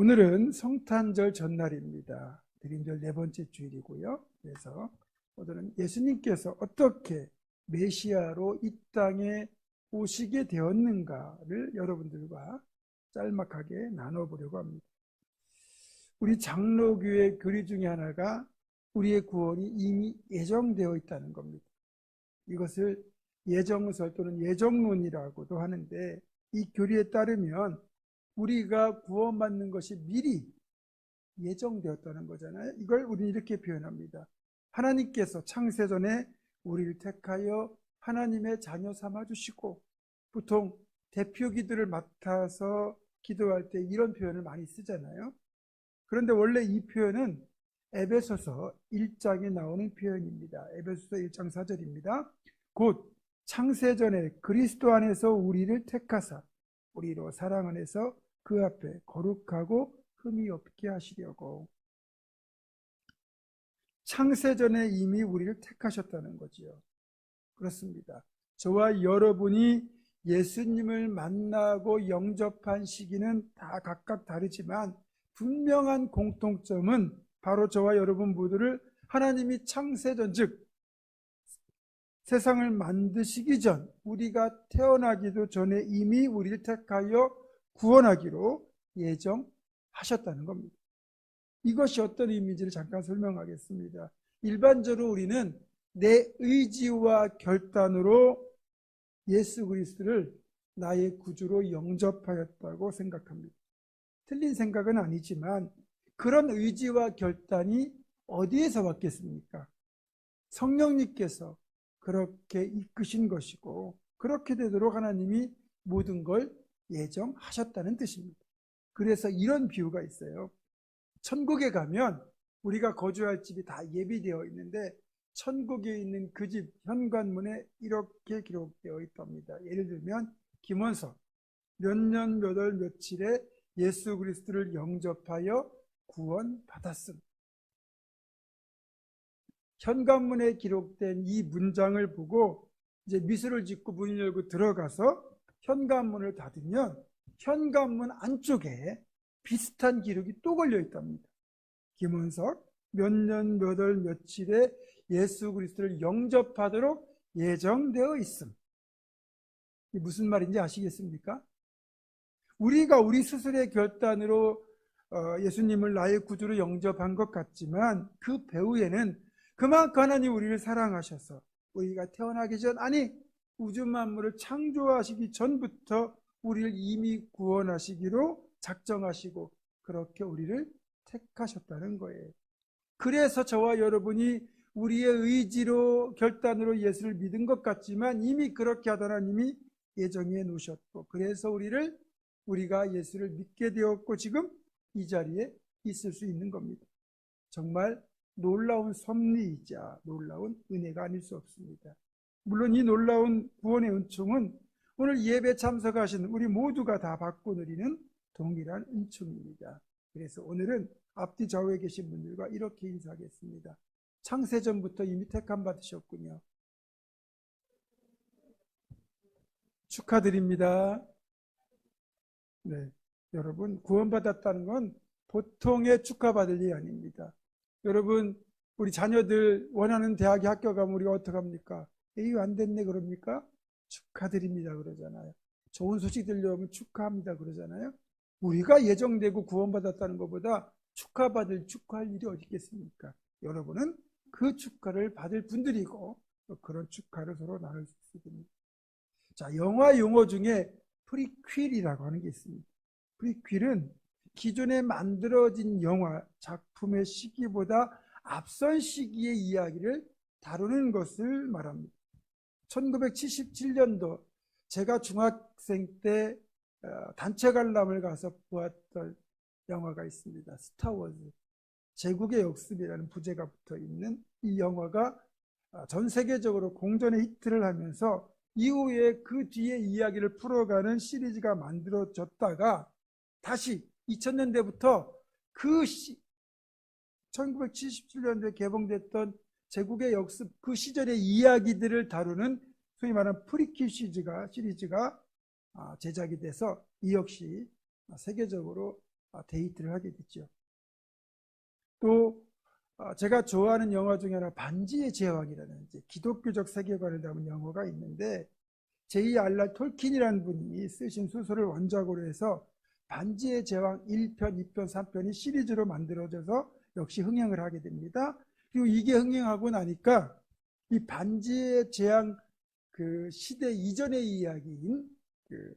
오늘은 성탄절 전날입니다. 드림절 네 번째 주일이고요. 그래서 오늘은 예수님께서 어떻게 메시아로 이 땅에 오시게 되었는가를 여러분들과 짤막하게 나눠보려고 합니다. 우리 장로교회 교리 중에 하나가 우리의 구원이 이미 예정되어 있다는 겁니다. 이것을 예정설 또는 예정론이라고도 하는데, 이 교리에 따르면 우리가 구원받는 것이 미리 예정되었다는 거잖아요. 이걸 우리는 이렇게 표현합니다. 하나님께서 창세전에 우리를 택하여 하나님의 자녀 삼아주시고, 보통 대표 기도를 맡아서 기도할 때 이런 표현을 많이 쓰잖아요. 그런데 원래 이 표현은 에베소서 1장에 나오는 표현입니다. 에베소서 1장 4절입니다. 곧 창세전에 그리스도 안에서 우리를 택하사 우리로 사랑 안에서 그 앞에 거룩하고 흠이 없게 하시려고. 창세전에 이미 우리를 택하셨다는 거지요. 그렇습니다. 저와 여러분이 예수님을 만나고 영접한 시기는 다 각각 다르지만 분명한 공통점은 바로 저와 여러분 모두를 하나님이 창세전, 즉 세상을 만드시기 전, 우리가 태어나기도 전에 이미 우리를 택하여 구원하기로 예정하셨다는 겁니다. 이것이 어떤 의미인지를 잠깐 설명하겠습니다. 일반적으로 우리는 내 의지와 결단으로 예수 그리스도를 나의 구주로 영접하였다고 생각합니다. 틀린 생각은 아니지만 그런 의지와 결단이 어디에서 왔겠습니까? 성령님께서 그렇게 이끄신 것이고, 그렇게 되도록 하나님이 모든 걸 예정하셨다는 뜻입니다. 그래서 이런 비유가 있어요. 천국에 가면 우리가 거주할 집이 다 예비되어 있는데, 천국에 있는 그 집 현관문에 이렇게 기록되어 있답니다. 예를 들면 김원석 몇 년 몇 월 며칠에 예수 그리스도를 영접하여 구원받았음. 현관문에 기록된 이 문장을 보고 이제 미술을 짓고 문을 열고 들어가서 현관문을 닫으면 현관문 안쪽에 비슷한 기록이 또 걸려 있답니다. 김원석 몇 년 몇 월 며칠에 예수 그리스도를 영접하도록 예정되어 있음. 이게 무슨 말인지 아시겠습니까? 우리가 우리 스스로의 결단으로 예수님을 나의 구주로 영접한 것 같지만 그 배후에는 그만큼 하나님 우리를 사랑하셔서 우리가 태어나기 전, 아니 우주 만물을 창조하시기 전부터 우리를 이미 구원하시기로 작정하시고 그렇게 우리를 택하셨다는 거예요. 그래서 저와 여러분이 우리의 의지로 결단으로 예수를 믿은 것 같지만 이미 그렇게 하던 하나님이 예정해 놓으셨고, 그래서 우리가 예수를 믿게 되었고 지금 이 자리에 있을 수 있는 겁니다. 정말 놀라운 섭리이자 놀라운 은혜가 아닐 수 없습니다. 물론 이 놀라운 구원의 은총은 오늘 예배 참석하신 우리 모두가 다 받고 누리는 동일한 은총입니다. 그래서 오늘은 앞뒤 좌우에 계신 분들과 이렇게 인사하겠습니다. 창세전부터 이미 택함 받으셨군요. 축하드립니다. 네, 여러분 구원받았다는 건 보통의 축하받을 일이 아닙니다. 여러분, 우리 자녀들 원하는 대학에 합격하면 우리가 어떡합니까? 에이, 안 됐네 그럽니까? 축하드립니다 그러잖아요. 좋은 소식 들려오면 축하합니다 그러잖아요. 우리가 예정되고 구원받았다는 것보다 축하할 일이 어디 있겠습니까? 여러분은 그 축하를 받을 분들이고 그런 축하를 서로 나눌 수 있습니다. 자, 영화 용어 중에 프리퀄이라고 하는 게 있습니다. 프리퀄은 기존에 만들어진 영화 작품의 시기보다 앞선 시기의 이야기를 다루는 것을 말합니다. 1977년도 제가 중학생 때 단체 관람을 가서 보았던 영화가 있습니다. 스타워즈 제국의 역습이라는 부제가 붙어 있는 이 영화가 전 세계적으로 공전의 히트를 하면서 이후에 그 뒤에 이야기를 풀어가는 시리즈가 만들어졌다가 다시 2000년대부터 그 1977년도에 개봉됐던 제국의 역습 그 시절의 이야기들을 다루는 소위 말하는 프리퀄 시리즈가 제작이 돼서 이 역시 세계적으로 데이트를 하게 됐죠. 또 제가 좋아하는 영화 중에 하나 반지의 제왕이라는 이제 기독교적 세계관을 담은 영화가 있는데 J.R.R. 톨킨이라는 분이 쓰신 소설을 원작으로 해서 반지의 제왕 1편, 2편, 3편이 시리즈로 만들어져서 역시 흥행을 하게 됩니다. 그리고 이게 흥행하고 나니까 이 반지의 제왕 그 시대 이전의 이야기인 그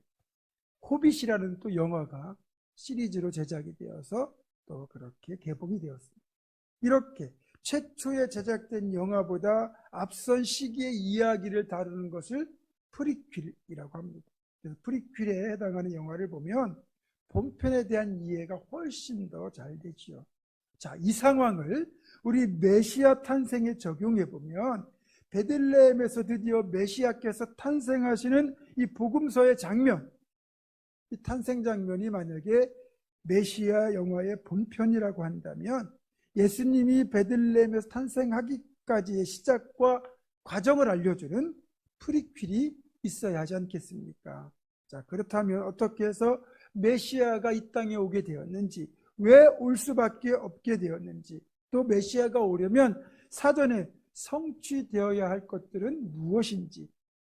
호빗이라는 또 영화가 시리즈로 제작이 되어서 또 그렇게 개봉이 되었습니다. 이렇게 최초에 제작된 영화보다 앞선 시기의 이야기를 다루는 것을 프리퀄이라고 합니다. 그래서 프리퀄에 해당하는 영화를 보면 본편에 대한 이해가 훨씬 더 잘 되지요. 자, 이 상황을 우리 메시아 탄생에 적용해 보면 베들레헴에서 드디어 메시아께서 탄생하시는 이 복음서의 장면, 이 탄생 장면이 만약에 메시아 영화의 본편이라고 한다면 예수님이 베들레헴에서 탄생하기까지의 시작과 과정을 알려주는 프리퀄이 있어야 하지 않겠습니까? 자, 그렇다면 어떻게 해서 메시아가 이 땅에 오게 되었는지, 왜 올 수밖에 없게 되었는지, 또 메시아가 오려면 사전에 성취되어야 할 것들은 무엇인지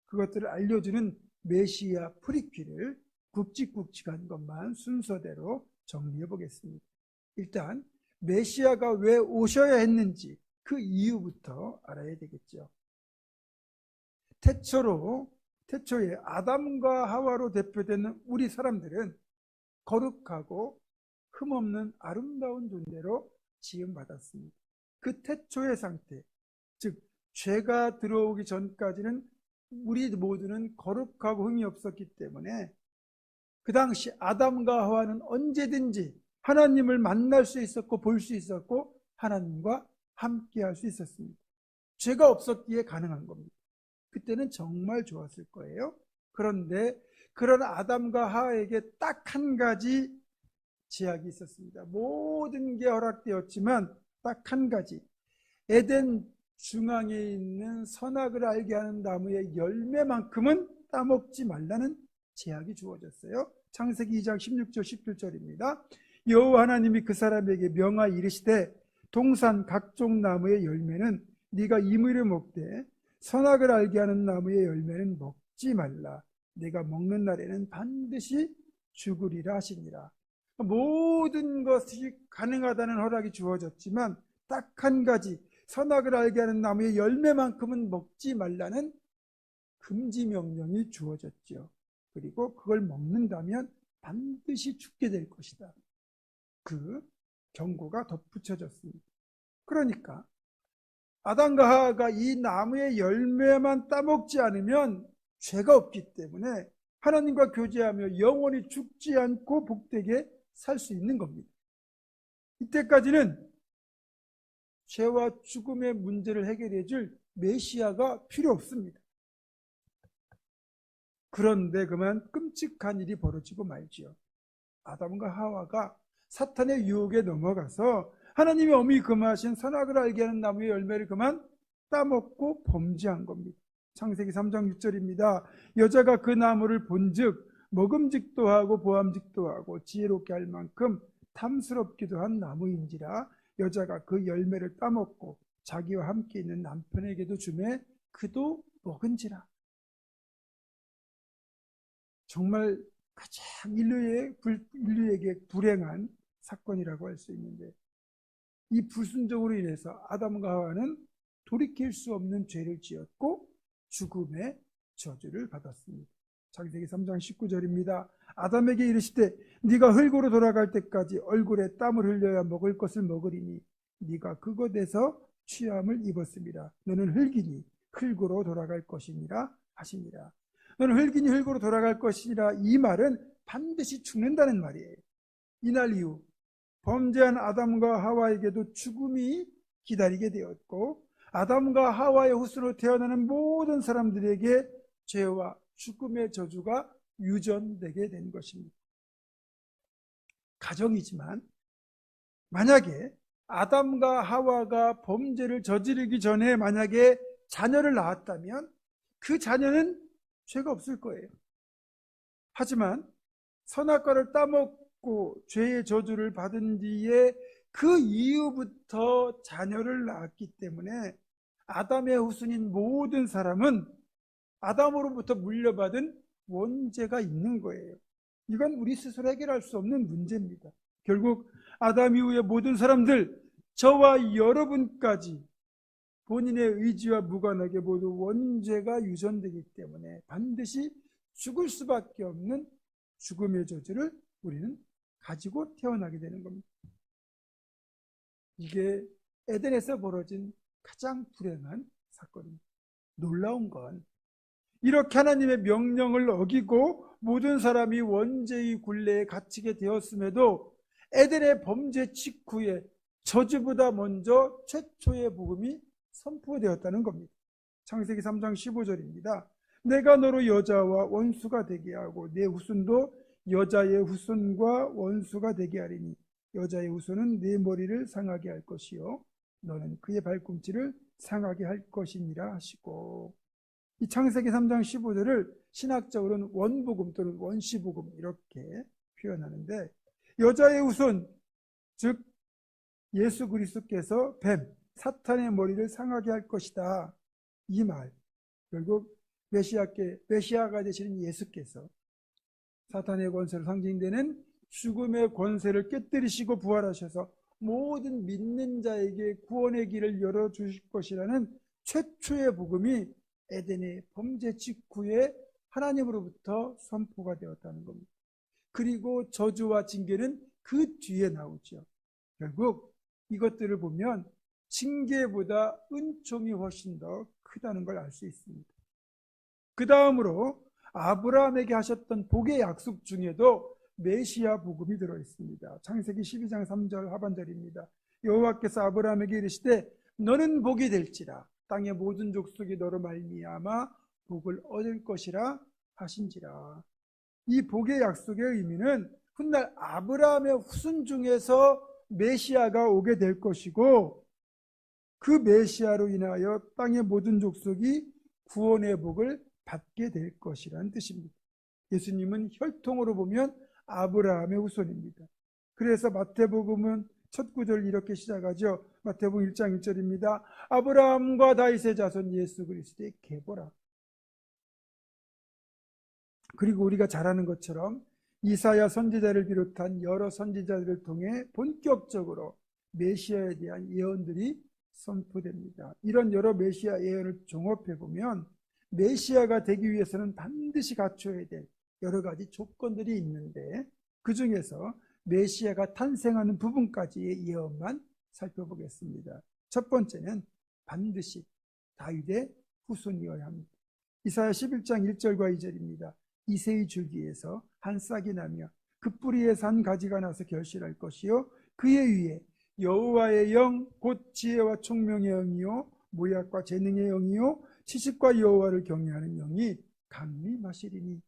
그것들을 알려주는 메시아 프리퀄을 굵직굵직한 것만 순서대로 정리해 보겠습니다. 일단 메시아가 왜 오셔야 했는지 그 이유부터 알아야 되겠죠. 태초에 아담과 하와로 대표되는 우리 사람들은 거룩하고 흠없는 아름다운 존재로 지음받았습니다. 그 태초의 상태, 즉 죄가 들어오기 전까지는 우리 모두는 거룩하고 흠이 없었기 때문에 그 당시 아담과 하와는 언제든지 하나님을 만날 수 있었고 볼 수 있었고 하나님과 함께 할 수 있었습니다. 죄가 없었기에 가능한 겁니다. 그때는 정말 좋았을 거예요. 그런데 그런 아담과 하와에게 딱 한 가지 제약이 있었습니다. 모든 게 허락되었지만 딱 한 가지, 에덴 중앙에 있는 선악을 알게 하는 나무의 열매만큼은 따먹지 말라는 제약이 주어졌어요. 창세기 2장 16절 17절입니다. 여호와 하나님이 그 사람에게 명하여 이르시되 동산 각종 나무의 열매는 네가 임의로 먹되 선악을 알게 하는 나무의 열매는 먹지 말라. 네가 먹는 날에는 반드시 죽으리라 하시니라. 모든 것이 가능하다는 허락이 주어졌지만 딱 한 가지, 선악을 알게 하는 나무의 열매만큼은 먹지 말라는 금지 명령이 주어졌죠. 그리고 그걸 먹는다면 반드시 죽게 될 것이다. 그 경고가 덧붙여졌습니다. 그러니까 아담과 하와가 이 나무의 열매만 따먹지 않으면 죄가 없기 때문에 하나님과 교제하며 영원히 죽지 않고 복되게 살 수 있는 겁니다. 이때까지는 죄와 죽음의 문제를 해결해 줄 메시아가 필요 없습니다. 그런데 그만 끔찍한 일이 벌어지고 말지요. 아담과 하와가 사탄의 유혹에 넘어가서 하나님이 엄히 금하신 선악을 알게 하는 나무의 열매를 그만 따먹고 범죄한 겁니다. 창세기 3장 6절입니다. 여자가 그 나무를 본즉 먹음직도 하고 보암직도 하고 지혜롭게 할 만큼 탐스럽기도 한 나무인지라 여자가 그 열매를 따먹고 자기와 함께 있는 남편에게도 주매 그도 먹은지라. 정말 가장 인류에게 불행한 사건이라고 할 수 있는데 이 불순종으로 인해서 아담과 하와는 돌이킬 수 없는 죄를 지었고 죽음의 저주를 받았습니다. 창세기 3장 19절입니다. 아담에게 이르시되 네가 흙으로 돌아갈 때까지 얼굴에 땀을 흘려야 먹을 것을 먹으리니 네가 그곳에서 취함을 입었습니다. 너는 흙이니 흙으로 돌아갈 것이니라 하시니라. 너는 흙이니 흙으로 돌아갈 것이니라. 이 말은 반드시 죽는다는 말이에요. 이날 이후 범죄한 아담과 하와에게도 죽음이 기다리게 되었고 아담과 하와의 후손으로 태어나는 모든 사람들에게 죄와 죽음의 저주가 유전되게 된 것입니다. 가정이지만 만약에 아담과 하와가 범죄를 저지르기 전에 만약에 자녀를 낳았다면 그 자녀는 죄가 없을 거예요. 하지만 선악과를 받고 죄의 저주를 받은 뒤에 그 이후부터 자녀를 낳았기 때문에 아담의 후손인 모든 사람은 아담으로부터 물려받은 원죄가 있는 거예요. 이건 우리 스스로 해결할 수 없는 문제입니다. 결국 아담 이후의 모든 사람들, 저와 여러분까지 본인의 의지와 무관하게 모두 원죄가 유전되기 때문에 반드시 죽을 수밖에 없는 죽음의 저주를 우리는 가지고 태어나게 되는 겁니다. 이게 에덴에서 벌어진 가장 불행한 사건입니다. 놀라운 건 이렇게 하나님의 명령을 어기고 모든 사람이 원죄의 굴레에 갇히게 되었음에도 에덴의 범죄 직후에 저주보다 먼저 최초의 복음이 선포되었다는 겁니다. 창세기 3장 15절입니다. 내가 너로 여자와 원수가 되게 하고 내 후손도 여자의 후손과 원수가 되게 하리니 여자의 후손은 내 머리를 상하게 할 것이요 너는 그의 발꿈치를 상하게 할 것이니라 하시고, 이 창세기 3장 15절을 신학적으로는 원복음 또는 원시복음 이렇게 표현하는데, 여자의 후손, 즉 예수 그리스도께서 뱀, 사탄의 머리를 상하게 할 것이다. 이 말, 결국 메시아가 되시는 예수께서 사탄의 권세로 상징되는 죽음의 권세를 깨뜨리시고 부활하셔서 모든 믿는 자에게 구원의 길을 열어주실 것이라는 최초의 복음이 에덴의 범죄 직후에 하나님으로부터 선포가 되었다는 겁니다. 그리고 저주와 징계는 그 뒤에 나오죠. 결국 이것들을 보면 징계보다 은총이 훨씬 더 크다는 걸 알 수 있습니다. 그 다음으로 아브라함에게 하셨던 복의 약속 중에도 메시아 복음이 들어있습니다. 창세기 12장 3절 하반절입니다. 여호와께서 아브라함에게 이르시되 너는 복이 될지라 땅의 모든 족속이 너로 말미암아 복을 얻을 것이라 하신지라. 이 복의 약속의 의미는 훗날 아브라함의 후손 중에서 메시아가 오게 될 것이고, 그 메시아로 인하여 땅의 모든 족속이 구원의 복을 받게 될 것이라는 뜻입니다. 예수님은 혈통으로 보면 아브라함의 후손입니다. 그래서 마태복음은 첫 구절 이렇게 시작하죠. 마태복음 1장 1절입니다. 아브라함과 다윗의 자손 예수 그리스도의 계보라. 그리고 우리가 잘 아는 것처럼 이사야 선지자를 비롯한 여러 선지자들을 통해 본격적으로 메시아에 대한 예언들이 선포됩니다. 이런 여러 메시아 예언을 종합해 보면 메시아가 되기 위해서는 반드시 갖춰야 될 여러 가지 조건들이 있는데, 그 중에서 메시아가 탄생하는 부분까지의 예언만 살펴보겠습니다. 첫 번째는 반드시 다윗의 후손이어야 합니다. 이사야 11장 1절과 2절입니다. 이새의 줄기에서 한 싹이 나며 그 뿌리에서 한 가지가 나서 결실할 것이요 그의 위에 여호와의 영 곧 지혜와 총명의 영이요 모약과 재능의 영이요 지식과 여호와를 경외하는 영이 강림하시리니.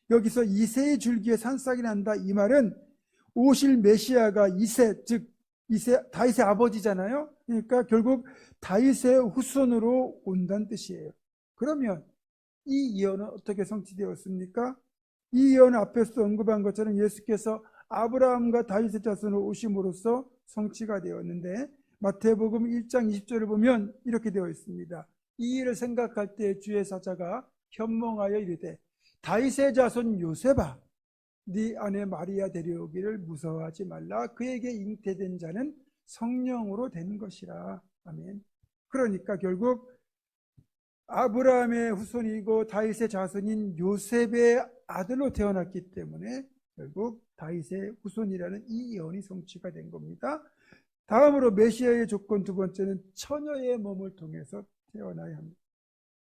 여기서 이새의 줄기에 한 싹이 난다, 이 말은 오실 메시아가 이새, 즉 다윗의 아버지잖아요. 그러니까 결국 다윗의 후손으로 온다는 뜻이에요. 그러면 이 예언은 어떻게 성취되었습니까? 이 예언 앞에서 언급한 것처럼 예수께서 아브라함과 다윗의 자손으로 오심으로써 성취가 되었는데, 마태복음 1장 20절을 보면 이렇게 되어 있습니다. 이 일을 생각할 때 주의 사자가 현몽하여 이르되 다윗의 자손 요셉아 네 아내 마리아 데려오기를 무서워하지 말라. 그에게 잉태된 자는 성령으로 되는 것이라. 아멘. 그러니까 결국 아브라함의 후손이고 다윗의 자손인 요셉의 아들로 태어났기 때문에 결국 다윗의 후손이라는 이 예언이 성취가 된 겁니다. 다음으로 메시아의 조건 두 번째는 처녀의 몸을 통해서 태어나야 합니다.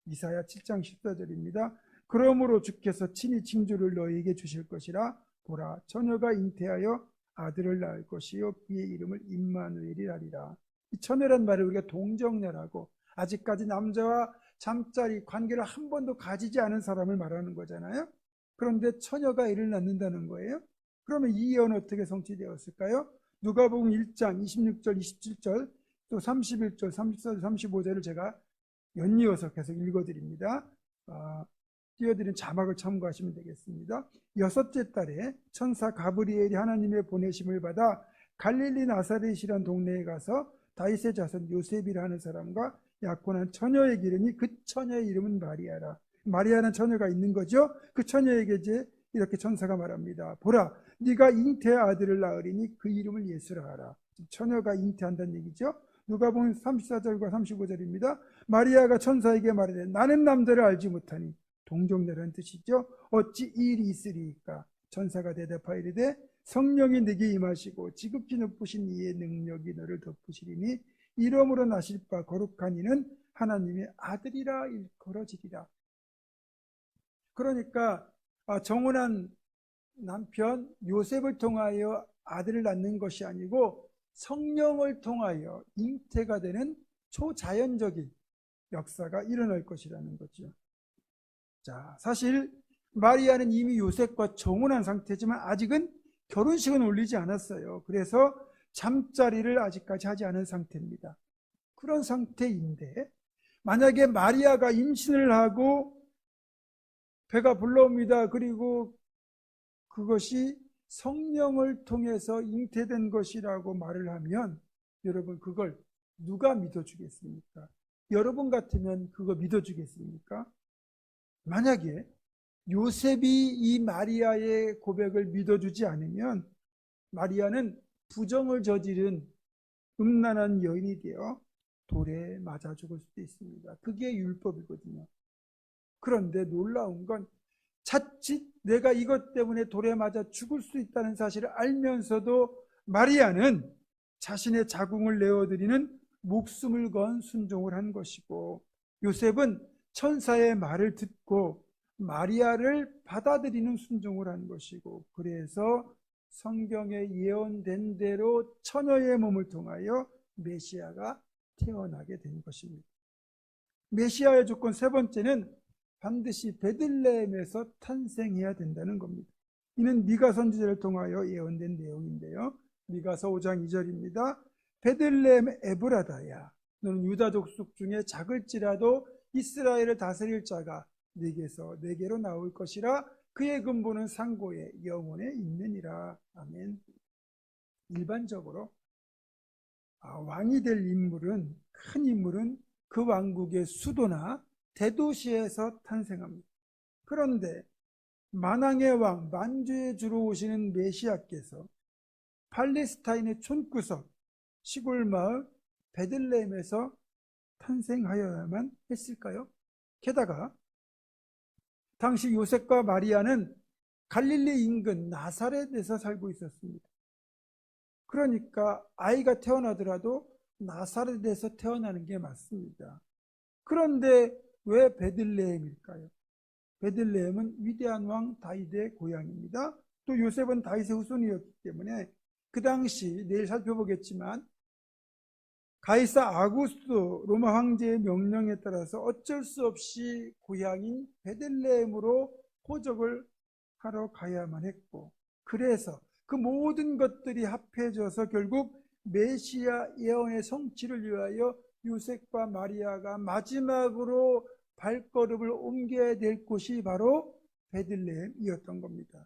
이사야 7장 14절입니다. 그러므로 주께서 친히 징조를 너희에게 주실 것이라. 보라, 처녀가 잉태하여 아들을 낳을 것이요 그의 이름을 임마누엘이라리라. 이 처녀란 말을 우리가 동정녀라고, 아직까지 남자와 잠자리 관계를 한 번도 가지지 않은 사람을 말하는 거잖아요. 그런데 처녀가 애를 낳는다는 거예요. 그러면 이 예언은 어떻게 성취되었을까요? 누가복음 1장 26절 27절 또 31절 34절 35절을 제가 연이어서 계속 읽어드립니다. 띄워드린 자막을 참고하시면 되겠습니다. 6째 달에 천사 가브리엘이 하나님의 보내심을 받아 갈릴리 나사렛이란 동네에 가서 다윗의 자손 요셉이라 하는 사람과 약혼한 처녀에게 이르니 그 처녀의 이름은 마리아라. 마리아는 처녀가 있는 거죠. 그 처녀에게 이제 이렇게 천사가 말합니다. 보라, 네가 잉태의 아들을 낳으리니 그 이름을 예수라 하라. 처녀가 잉태한다는 얘기죠. 누가복음 34절과 35절입니다. 마리아가 천사에게 말하되 나는 남자를 알지 못하니, 동정녀라는 뜻이죠. 어찌 이 일이 있으리이까? 천사가 대답하여 이르되 성령이 네게 임하시고 지극히 높으신 이의 능력이 너를 덮으시리니 이름으로 나실 바 거룩한 이는 하나님의 아들이라 일컬어지리라. 그러니까 정혼한 남편 요셉을 통하여 아들을 낳는 것이 아니고 성령을 통하여 잉태가 되는 초자연적인 역사가 일어날 것이라는 거죠. 자, 사실 마리아는 이미 요셉과 정혼한 상태지만 아직은 결혼식은 올리지 않았어요. 그래서 잠자리를 아직까지 하지 않은 상태입니다. 그런 상태인데 만약에 마리아가 임신을 하고 배가 불러옵니다. 그리고 그것이 성령을 통해서 잉태된 것이라고 말을 하면 여러분 그걸 누가 믿어주겠습니까? 여러분 같으면 그거 믿어주겠습니까? 만약에 요셉이 이 마리아의 고백을 믿어주지 않으면 마리아는 부정을 저지른 음란한 여인이 되어 돌에 맞아 죽을 수도 있습니다. 그게 율법이거든요. 그런데 놀라운 건 자칫 내가 이것 때문에 돌에 맞아 죽을 수 있다는 사실을 알면서도 마리아는 자신의 자궁을 내어드리는 목숨을 건 순종을 한 것이고, 요셉은 천사의 말을 듣고 마리아를 받아들이는 순종을 한 것이고, 그래서 성경에 예언된 대로 처녀의 몸을 통하여 메시아가 태어나게 된 것입니다. 메시아의 조건 세 번째는 반드시 베들레헴에서 탄생해야 된다는 겁니다. 이는 미가 선지자를 통하여 예언된 내용인데요. 미가서 5장 2절입니다. 베들레헴 에브라다야, 너는 유다 족속 중에 작을지라도 이스라엘을 다스릴 자가 네게서 네게로 나올 것이라. 그의 근본은 상고에 영원에 있느니라. 아멘. 일반적으로 왕이 될 인물은, 큰 인물은 그 왕국의 수도나 대도시에서 탄생합니다. 그런데 만왕의 왕, 만주에 주로 오시는 메시아께서 팔레스타인의 촌구석, 시골 마을 베들레헴에서 탄생하여야만 했을까요? 게다가 당시 요셉과 마리아는 갈릴리 인근 나사렛에서 살고 있었습니다. 그러니까 아이가 태어나더라도 나사렛에서 태어나는 게 맞습니다. 그런데 왜 베들레헴일까요? 베들레헴은 위대한 왕 다윗의 고향입니다. 또 요셉은 다윗의 후손이었기 때문에 그 당시, 내일 살펴보겠지만 가이사 아구스도 로마 황제의 명령에 따라서 어쩔 수 없이 고향인 베들레헴으로 포적을 하러 가야만 했고, 그래서 그 모든 것들이 합해져서 결국 메시아 예언의 성취를 위하여 요셉과 마리아가 마지막으로 발걸음을 옮겨야 될 곳이 바로 베들레헴이었던 겁니다.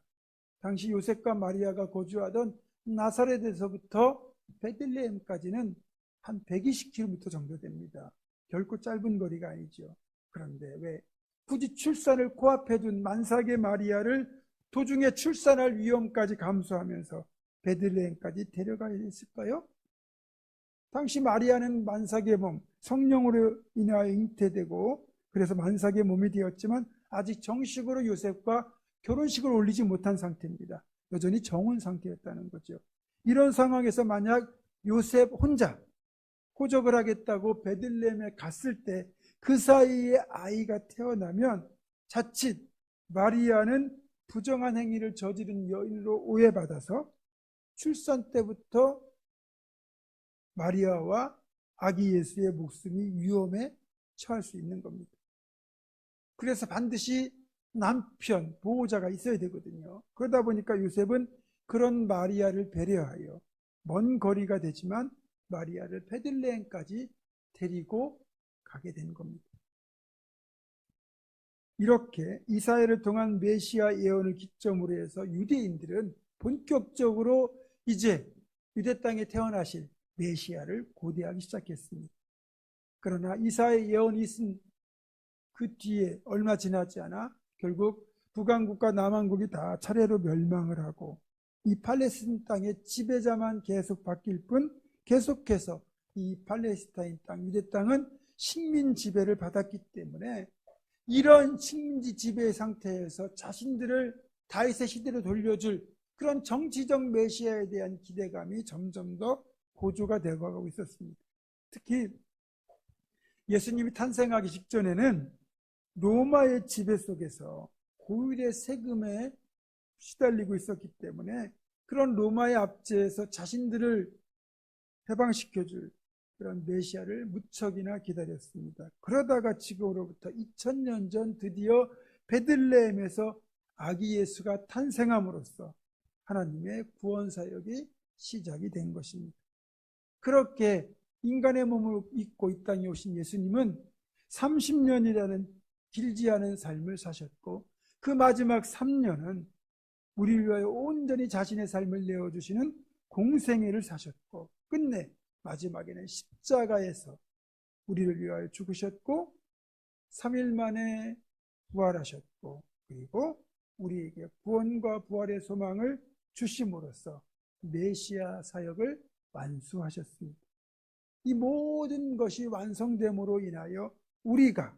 당시 요셉과 마리아가 거주하던 나사렛에서부터 베들레헴까지는 한 120km 정도 됩니다. 결코 짧은 거리가 아니죠. 그런데 왜 굳이 출산을 코앞에 둔 만삭의 마리아를 도중에 출산할 위험까지 감수하면서 베들레헴까지 데려가야 했을까요? 당시 마리아는 만삭의 몸, 성령으로 인하여 잉태되고 그래서 만삭의 몸이 되었지만 아직 정식으로 요셉과 결혼식을 올리지 못한 상태입니다. 여전히 정혼 상태였다는 거죠. 이런 상황에서 만약 요셉 혼자 호적을 하겠다고 베들레헴에 갔을 때 그 사이에 아이가 태어나면 자칫 마리아는 부정한 행위를 저지른 여인으로 오해받아서 출산 때부터 마리아와 아기 예수의 목숨이 위험에 처할 수 있는 겁니다. 그래서 반드시 남편, 보호자가 있어야 되거든요. 그러다 보니까 요셉은 그런 마리아를 배려하여 먼 거리가 되지만 마리아를 베들레헴까지 데리고 가게 된 겁니다. 이렇게 이사야를 통한 메시아 예언을 기점으로 해서 유대인들은 본격적으로 이제 유대 땅에 태어나실 메시아를 고대하기 시작했습니다. 그러나 이사야의 예언이 있은 그 뒤에 얼마 지나지 않아 결국 북왕국과 남왕국이 다 차례로 멸망을 하고 이 팔레스타인 땅의 지배자만 계속 바뀔 뿐 계속해서 이 팔레스타인 땅, 유대 땅은 식민 지배를 받았기 때문에 이런 식민지 지배 상태에서 자신들을 다윗의 시대로 돌려줄 그런 정치적 메시아에 대한 기대감이 점점 더 고조가 되어가고 있었습니다. 특히 예수님이 탄생하기 직전에는 로마의 지배 속에서 고율의 세금에 시달리고 있었기 때문에 그런 로마의 압제에서 자신들을 해방시켜줄 그런 메시아를 무척이나 기다렸습니다. 그러다가 지금으로부터 2000년 전 드디어 베들레헴에서 아기 예수가 탄생함으로써 하나님의 구원 사역이 시작이 된 것입니다. 그렇게 인간의 몸을 입고 이 땅에 오신 예수님은 30년이라는 길지 않은 삶을 사셨고 그 마지막 3년은 우리를 위하여 온전히 자신의 삶을 내어주시는 공생애를 사셨고 끝내 마지막에는 십자가에서 우리를 위하여 죽으셨고 3일 만에 부활하셨고 그리고 우리에게 구원과 부활의 소망을 주심으로써 메시아 사역을 완수하셨습니다. 이 모든 것이 완성됨으로 인하여 우리가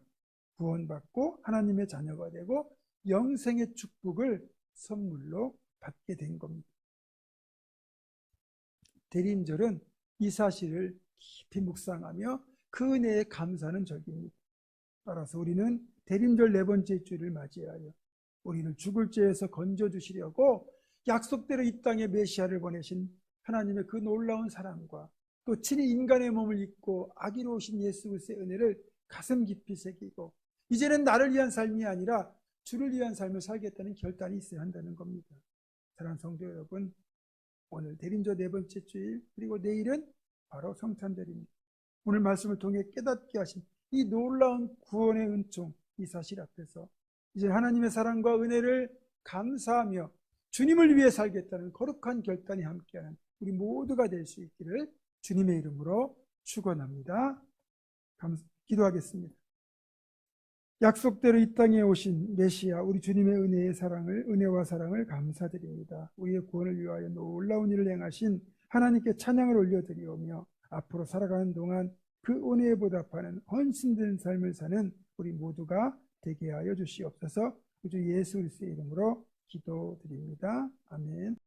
구원받고 하나님의 자녀가 되고 영생의 축복을 선물로 받게 된 겁니다. 대림절은 이 사실을 깊이 묵상하며 그 은혜에 감사하는 절기입니다. 따라서 우리는 대림절 네 번째 주일을 맞이하여 우리를 죽을 죄에서 건져주시려고 약속대로 이 땅에 메시아를 보내신 하나님의 그 놀라운 사랑과 또 친히 인간의 몸을 입고 아기로 오신 예수 그리스도의 은혜를 가슴 깊이 새기고 이제는 나를 위한 삶이 아니라 주를 위한 삶을 살겠다는 결단이 있어야 한다는 겁니다. 사랑하는 성도 여러분, 오늘 대림절 네 번째 주일 그리고 내일은 바로 성탄절입니다. 오늘 말씀을 통해 깨닫게 하신 이 놀라운 구원의 은총, 이 사실 앞에서 이제 하나님의 사랑과 은혜를 감사하며 주님을 위해 살겠다는 거룩한 결단이 함께하는 우리 모두가 될 수 있기를 주님의 이름으로 축원합니다. 기도하겠습니다. 약속대로 이 땅에 오신 메시아 우리 주님의 은혜와 사랑을 감사드립니다. 우리의 구원을 위하여 놀라운 일을 행하신 하나님께 찬양을 올려드리오며 앞으로 살아가는 동안 그 은혜에 보답하는 헌신된 삶을 사는 우리 모두가 되게 하여 주시옵소서. 우주 예수 그리스도의 이름으로 기도드립니다. 아멘.